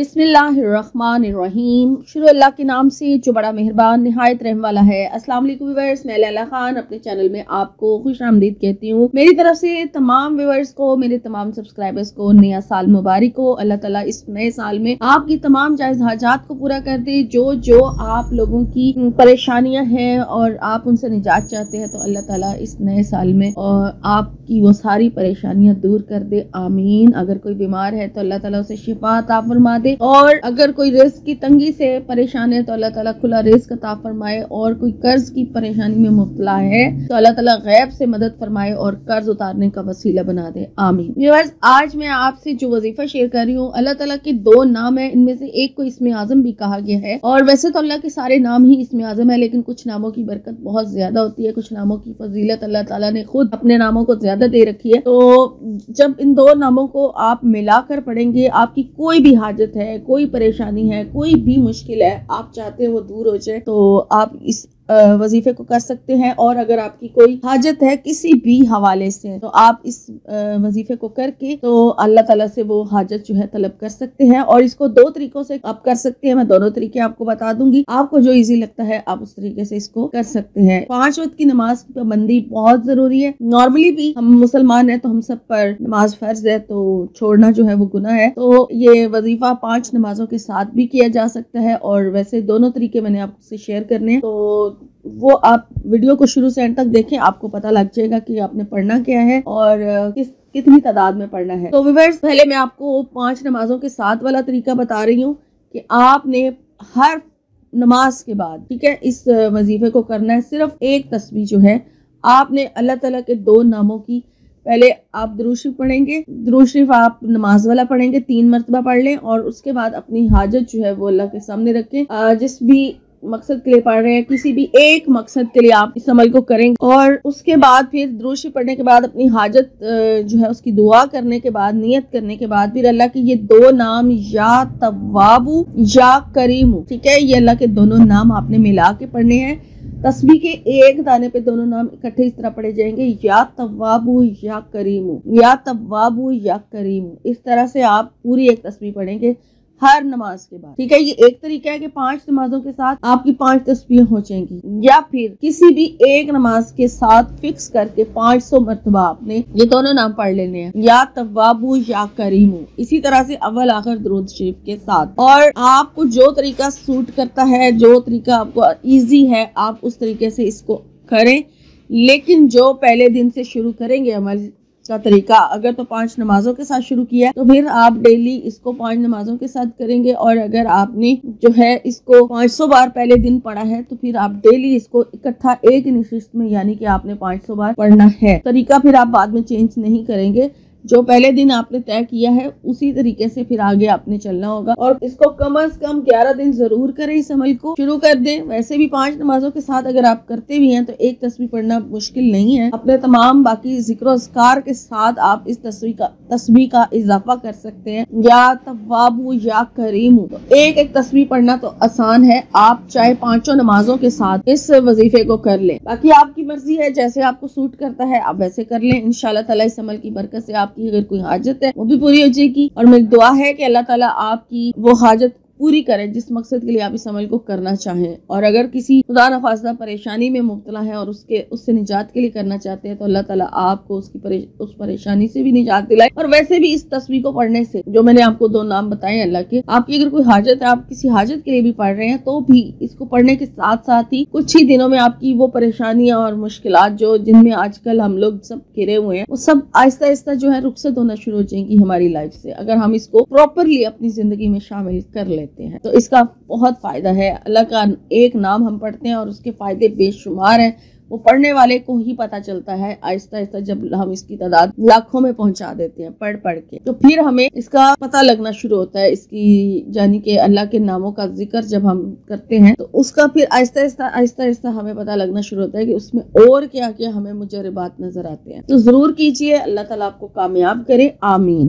बिस्मिल्लाहिर्रहमानिर्रहीम। शुरू अल्लाह के नाम से जो बड़ा मेहरबान निहायत रहम वाला है। अस्सलाम वालेकुम व्यूअर्स, मैं लैला खान अपने चैनल में आपको खुश आमदीद कहती हूँ। मेरी तरफ से तमाम व्यूअर्स को, मेरे तमाम सब्सक्राइबर्स को नया साल मुबारक हो। अल्लाह ताला इस नए साल में आपकी तमाम जायज़ हाजात को पूरा कर दे। जो आप लोगों की परेशानियां हैं और आप उनसे निजात चाहते हैं, तो अल्लाह ताला इस नए साल में आपकी वो सारी परेशानियां दूर कर दे, आमीन। अगर कोई बीमार है तो अल्लाह ताला उसे शिफा अता फरमा दे, और अगर कोई रिज़्क की तंगी से परेशान है तो अल्लाह ताला खुला रिज़्क अता फरमाए, और कोई कर्ज की परेशानी में मुब्तला है तो अल्लाह ताला गैब से मदद फरमाए और कर्ज उतारने का वसीला बना दे, आमीन। व्यूअर्स, आज मैं आपसे जो वजीफा शेयर कर रही हूँ, अल्लाह ताला के दो नाम है, इनमें से एक को इस्मे आज़म भी कहा गया है। और वैसे तो अल्लाह के सारे नाम ही इस्मे आज़म है, लेकिन कुछ नामों की बरकत बहुत ज्यादा होती है, कुछ नामों की फजीलत अल्लाह ताला ने खुद अपने नामों को ज्यादा दे रखी है। तो जब इन दो नामों को आप मिलाकर पढ़ेंगे, आपकी कोई भी हाजत है, कोई परेशानी है, कोई भी मुश्किल है, आप चाहते हैं वो दूर हो जाए, तो आप इस वजीफे को कर सकते हैं। और अगर आपकी कोई हाजत है किसी भी हवाले से, तो आप इस वजीफे को करके तो अल्लाह ताला से वो हाजत जो है तलब कर सकते हैं। और इसको दो तरीकों से आप कर सकते हैं, मैं दोनों तरीके आपको बता दूंगी, आपको जो इजी लगता है आप उस तरीके से इसको कर सकते हैं। 5 वक्त की नमाज की पाबंदी बहुत जरूरी है। नॉर्मली भी हम मुसलमान हैं तो हम सब पर नमाज फर्ज है, तो छोड़ना जो है वो गुनाह है। तो ये वजीफा 5 नमाजों के साथ भी किया जा सकता है, और वैसे दोनों तरीके मैंने आपसे शेयर करने हैं, तो वो आप वीडियो को शुरू से एंड तक देखें, आपको पता लग जाएगा कि आपने पढ़ना क्या है और कितनी तादाद में पढ़ना है। तो व्यूअर्स, पहले मैं आपको 5 नमाजों के साथ वाला तरीका बता रही हूँ कि आपने हर नमाज के बाद, ठीक है, इस वजीफे को करना है। सिर्फ एक तस्बीह जो है, आपने अल्लाह ताला के दो नामों की, पहले आप दुरूद शरीफ पढ़ेंगे, दुरूद शरीफ आप नमाज वाला पढ़ेंगे, 3 मरतबा पढ़ लें, और उसके बाद अपनी हाजत जो है वो अल्लाह के सामने रखें। जिस भी मकसद के लिए पढ़ रहे हैं, किसी भी एक मकसद के लिए आप इस अमल को करेंगे, और उसके बाद फिर दुरूद शरीफ पढ़ने के बाद अपनी हाजत जो है उसकी दुआ करने के बाद, नियत करने के बाद, फिर अल्लाह के ये दो नाम, या तव्वाबु या करीमु, ठीक है, ये अल्लाह के दोनों नाम आपने मिला के पढ़ने हैं। तस्बीह के एक दाने पे दोनों नाम इकट्ठे इस तरह पढ़े जाएंगे, या तव्वाबु या करीमु, या तव्वाबु या करीमु। इस तरह से आप पूरी एक तस्बीह पढ़ेंगे हर नमाज के बाद, ठीक है। ये एक तरीका है कि 5 नमाजों के साथ आपकी 5 तस्बीह हो जाएंगी, या फिर किसी भी एक नमाज के साथ फिक्स करके 500 मरतबा आपने ये दोनों नाम पढ़ लेने हैं, या तव्वाबु या करीमु, इसी तरह से अव्वल आखिर दुरूद शरीफ के साथ। और आपको जो तरीका सूट करता है, जो तरीका आपको इजी है, आप उस तरीके से इसको करें। लेकिन जो पहले दिन से शुरू करेंगे अमल का तरीका, अगर तो 5 नमाजों के साथ शुरू किया तो फिर आप डेली इसको 5 नमाजों के साथ करेंगे। और अगर आपने जो है इसको 500 बार पहले दिन पढ़ा है, तो फिर आप डेली इसको इकट्ठा एक निशिस्त में, यानी कि आपने 500 बार पढ़ना है। तरीका फिर आप बाद में चेंज नहीं करेंगे, जो पहले दिन आपने तय किया है उसी तरीके से फिर आगे आपने चलना होगा। और इसको कम से कम 11 दिन जरूर करें, इस अमल को शुरू कर दें। वैसे भी 5 नमाजों के साथ अगर आप करते भी हैं तो एक तस्बीह पढ़ना मुश्किल नहीं है। अपने तमाम बाकी जिक्र अस्कार के साथ आप इस तस्बीह का इजाफा कर सकते हैं, या तव्वाबु या करीमु। तो एक तस्बीह पढ़ना तो आसान है, आप चाहे 5 नमाजों के साथ इस वजीफे को कर लें। बाकी आपकी मर्जी है, जैसे आपको सूट करता है आप वैसे कर लें। इंशाल्लाह ताला इस अमल की बरकत से आपकी अगर कोई हाजत है वो भी पूरी हो जाएगी, और मेरी दुआ है कि अल्लाह ताला आपकी वो हाजत पूरी करें जिस मकसद के लिए आप इस अमल को करना चाहें। और अगर किसी खुदा न खास्ता परेशानी में मुब्तला है और उससे निजात के लिए करना चाहते हैं, तो अल्लाह ताला आपको उस परेशानी से भी निजात दिलाए। और वैसे भी इस तस्बीह को पढ़ने से, जो मैंने आपको 2 नाम बताए अल्लाह के, आपकी अगर कोई हाजत है, आप किसी हाजत के लिए भी पढ़ रहे हैं, तो भी इसको पढ़ने के साथ साथ ही कुछ ही दिनों में आपकी वो परेशानियां और मुश्किलात जो जिनमें आजकल हम लोग सब घिरे हुए हैं, वो सब आहिस्ता आहिस्ता जो है रुखसत होना शुरू हो जाएंगी हमारी लाइफ से, अगर हम इसको प्रॉपरली अपनी जिंदगी में शामिल कर लेते हैं। तो इसका बहुत फायदा है। अल्लाह का एक नाम हम पढ़ते हैं और उसके फायदे बेशुमार हैं, वो पढ़ने वाले को ही पता चलता है। आहिस्ता आहिस्ता जब हम इसकी तादाद लाखों में पहुंचा देते हैं पढ़ के, तो फिर हमें इसका पता लगना शुरू होता है, इसकी यानी कि अल्लाह के नामों का जिक्र जब हम करते हैं तो उसका फिर आहिस्ता आहिस्ता हमें पता लगना शुरू होता है कि उसमें और क्या क्या हमें मुजर्रबात नजर आते हैं। तो जरूर कीजिए, अल्लाह ताला आपको कामयाब करे, आमीन।